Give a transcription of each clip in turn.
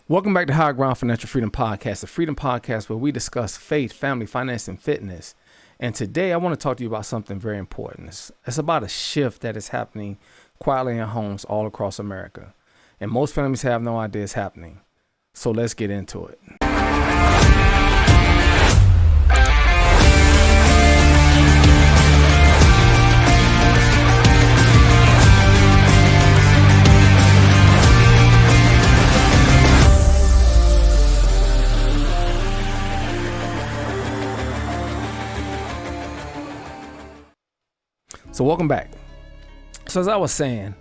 Welcome back to High Ground Financial Freedom Podcast, the freedom podcast where we discuss faith, family, finance, and fitness. And today I want to talk to you about something very important. It's about a shift that is happening quietly in homes all across America. And most families have no idea it's happening. So let's get into it. So welcome back. So as I was saying,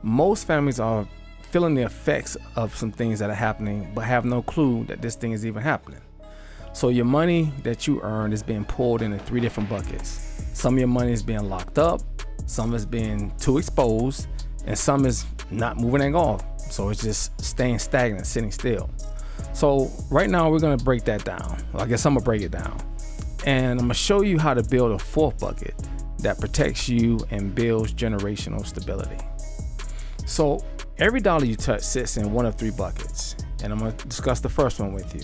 most families are feeling the effects of some things that are happening, but have no clue that this thing is even happening. So your money that you earned is being pulled into three different buckets. Some of your money is being locked up, some is being too exposed, and some is not moving at all. So it's just staying stagnant, sitting still. So right now we're gonna break that down. I guess I'm gonna break it down. And I'm gonna show you how to build a fourth bucket that protects you and builds generational stability. So every dollar you touch sits in one of three buckets, and I'm going to discuss the first one with you.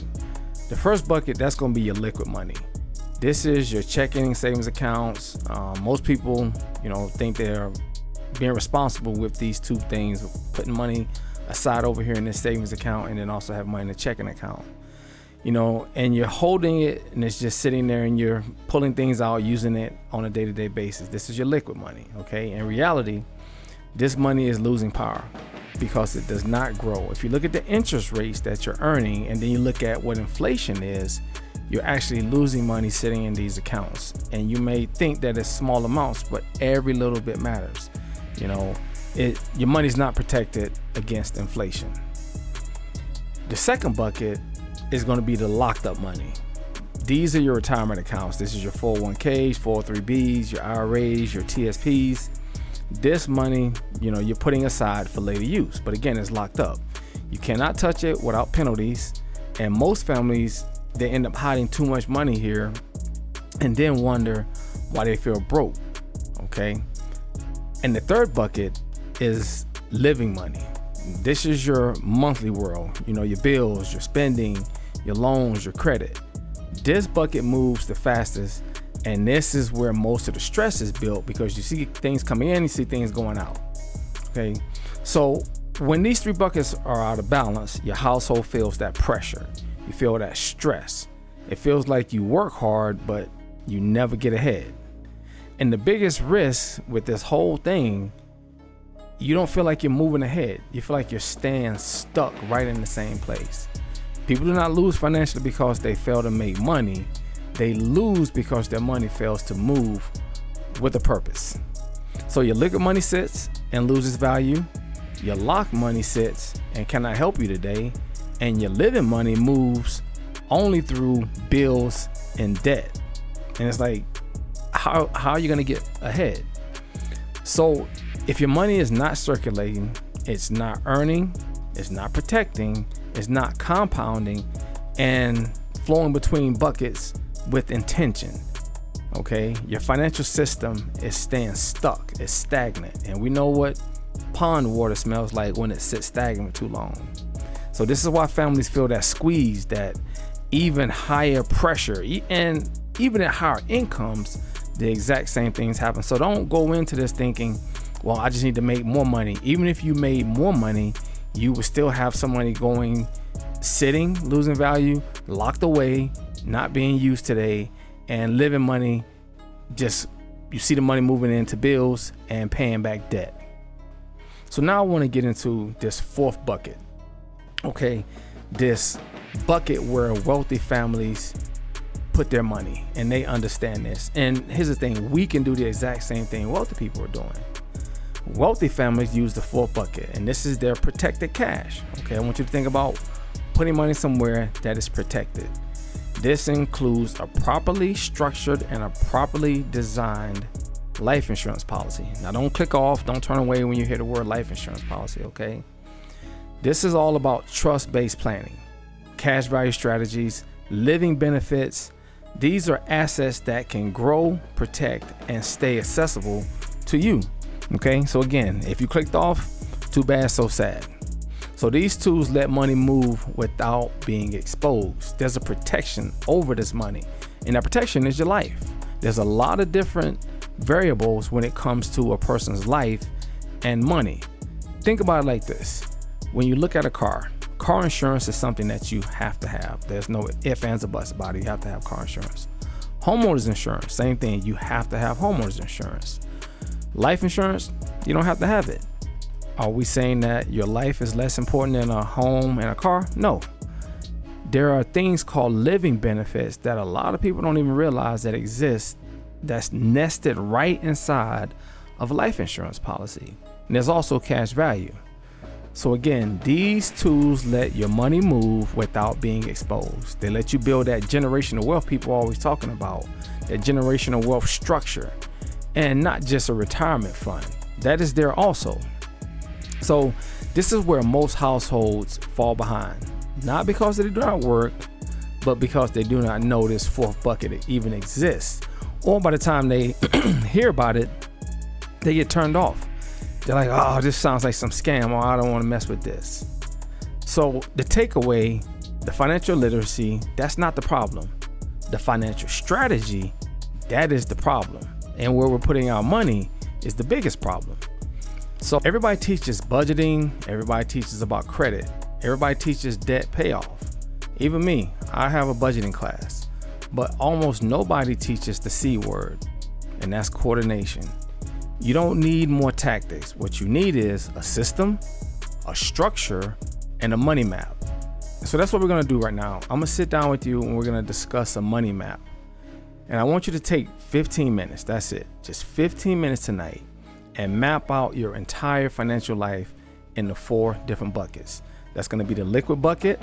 The first bucket, that's going to be your liquid money. This is your checking, savings accounts. Most people, think they're being responsible with these two things, putting money aside over here in this savings account and then also have money in the checking account. And you're holding it and it's just sitting there and you're pulling things out, using it on a day-to-day basis. This is your liquid money, okay? In reality, this money is losing power because it does not grow. If you look at the interest rates that you're earning and then you look at what inflation is, you're actually losing money sitting in these accounts. And you may think that it's small amounts, but every little bit matters. Your money's not protected against inflation. The second bucket is going to be the locked up money. These are your retirement accounts. This is your 401ks, 403bs, your IRAs, your TSPs. This money, you're putting aside for later use, but again, it's locked up. You cannot touch it without penalties. And most families, they end up hiding too much money here and then wonder why they feel broke. Okay. And the third bucket is living money. This is your monthly world, your bills, your spending, your loans, your credit. This bucket moves the fastest, and this is where most of the stress is built because you see things coming in, you see things going out. Okay, so when these three buckets are out of balance, your household feels that pressure. You feel that stress. It feels like you work hard, but you never get ahead. And the biggest risk with this whole thing, you don't feel like you're moving ahead. You feel like you're staying stuck right in the same place. People do not lose financially because they fail to make money. They lose because their money fails to move with a purpose. So your liquid money sits and loses value. Your locked money sits and cannot help you today. And your living money moves only through bills and debt. And it's like, how are you going to get ahead? So if your money is not circulating, it's not earning, it's not protecting, it's not compounding and flowing between buckets with intention, okay? Your financial system is staying stuck, it's stagnant. And we know what pond water smells like when it sits stagnant for too long. So this is why families feel that squeeze, that even higher pressure, and even at higher incomes, the exact same things happen. So don't go into this thinking, well, I just need to make more money. Even if you made more money, you would still have some money going, sitting, losing value, locked away, not being used today, and living money, just you see the money moving into bills and paying back debt. So now I want to get into this fourth bucket. Okay, this bucket where wealthy families put their money and they understand this. And here's the thing, we can do the exact same thing wealthy people are doing. Wealthy families use the fourth bucket, and this is their protected cash. Okay, I want you to think about putting money somewhere that is protected. This includes a properly structured and a properly designed life insurance policy. Now don't click off, don't turn away when you hear the word life insurance policy, okay? This is all about trust-based planning, cash value strategies, living benefits. These are assets that can grow, protect, and stay accessible to you. Okay, so again, if you clicked off, too bad, so sad. So these tools let money move without being exposed. There's a protection over this money, and that protection is your life. There's a lot of different variables when it comes to a person's life and money. Think about it like this. When you look at a car insurance is something that you have to have. There's no ifs, ands, or buts about it. You have to have car insurance. Homeowners insurance, same thing. You have to have homeowners insurance. Life insurance, you don't have to have it. Are we saying that your life is less important than a home and a car? No. There are things called living benefits that a lot of people don't even realize that exist, that's nested right inside of a life insurance policy. And there's also cash value. So again, these tools let your money move without being exposed. They let you build that generational wealth people are always talking about, that generational wealth structure, and not just a retirement fund. That is there also. So this is where most households fall behind, not because they do not work, but because they do not know this fourth bucket even exists. Or by the time they hear about it, they get turned off. They're like, oh, this sounds like some scam, or I don't want to mess with this. So the takeaway, the financial literacy, that's not the problem. The financial strategy, that is the problem. And where we're putting our money is the biggest problem. So everybody teaches budgeting, everybody teaches about credit, everybody teaches debt payoff. Even me, I have a budgeting class, but almost nobody teaches the C word, and that's coordination. You don't need more tactics. What you need is a system, a structure, and a money map. So that's what we're gonna do right now. I'm gonna sit down with you and we're gonna discuss a money map. And I want you to take 15 minutes, that's it, just 15 minutes tonight, and map out your entire financial life into 4 different buckets. That's gonna be the liquid bucket,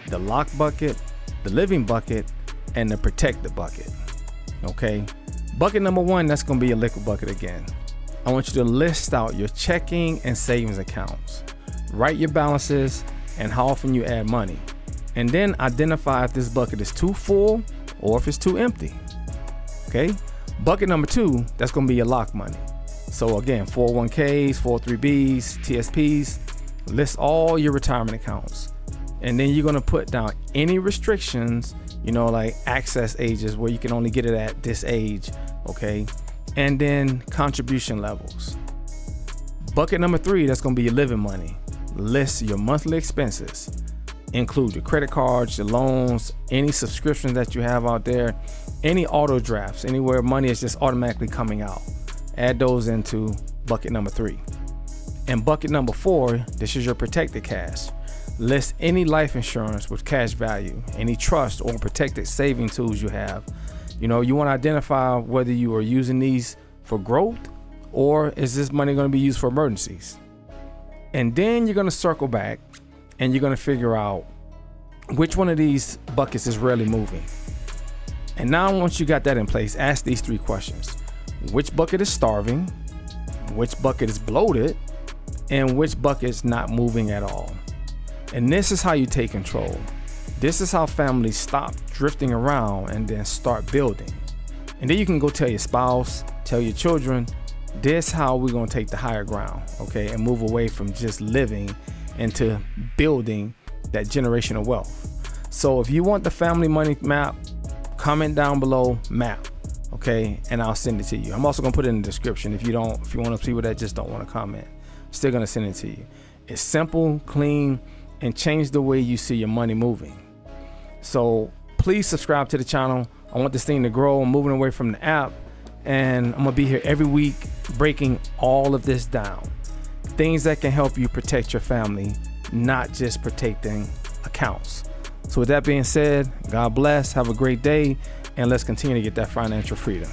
the locked bucket, the living bucket, and the protected bucket. Okay, bucket number 1, that's gonna be a liquid bucket again. I want you to list out your checking and savings accounts. Write your balances and how often you add money. And then identify if this bucket is too full or if it's too empty. Okay, bucket number 2, that's gonna be your locked money. So again, 401ks, 403bs, TSPs, list all your retirement accounts. And then you're gonna put down any restrictions, like access ages where you can only get it at this age, okay? And then contribution levels. Bucket number 3, that's gonna be your living money. List your monthly expenses. Include your credit cards, your loans, any subscriptions that you have out there, any auto drafts, anywhere money is just automatically coming out. Add those into bucket number 3. And bucket number 4, this is your protected cash. List any life insurance with cash value, any trust or protected saving tools you have. You want to identify whether you are using these for growth or is this money going to be used for emergencies. And then you're going to circle back and you're going to figure out which one of these buckets is really moving. And now once you got that in place, ask these 3 questions. Which bucket is starving? Which bucket is bloated? And which bucket is not moving at all? And this is how you take control. This is how families stop drifting around and then start building. And then you can go tell your spouse, tell your children, this is how we're gonna take the higher ground, okay? And move away from just living into building that generational wealth. So if you want the family money map, comment down below map, okay? And I'll send it to you. I'm also gonna put it in the description if you want to see people that just don't wanna comment. I'm still gonna send it to you. It's simple, clean, and change the way you see your money moving. So please subscribe to the channel. I want this thing to grow. I'm moving away from the app, and I'm gonna be here every week breaking all of this down. Things that can help you protect your family, not just protecting accounts. So with that being said, God bless, have a great day, and let's continue to get that financial freedom.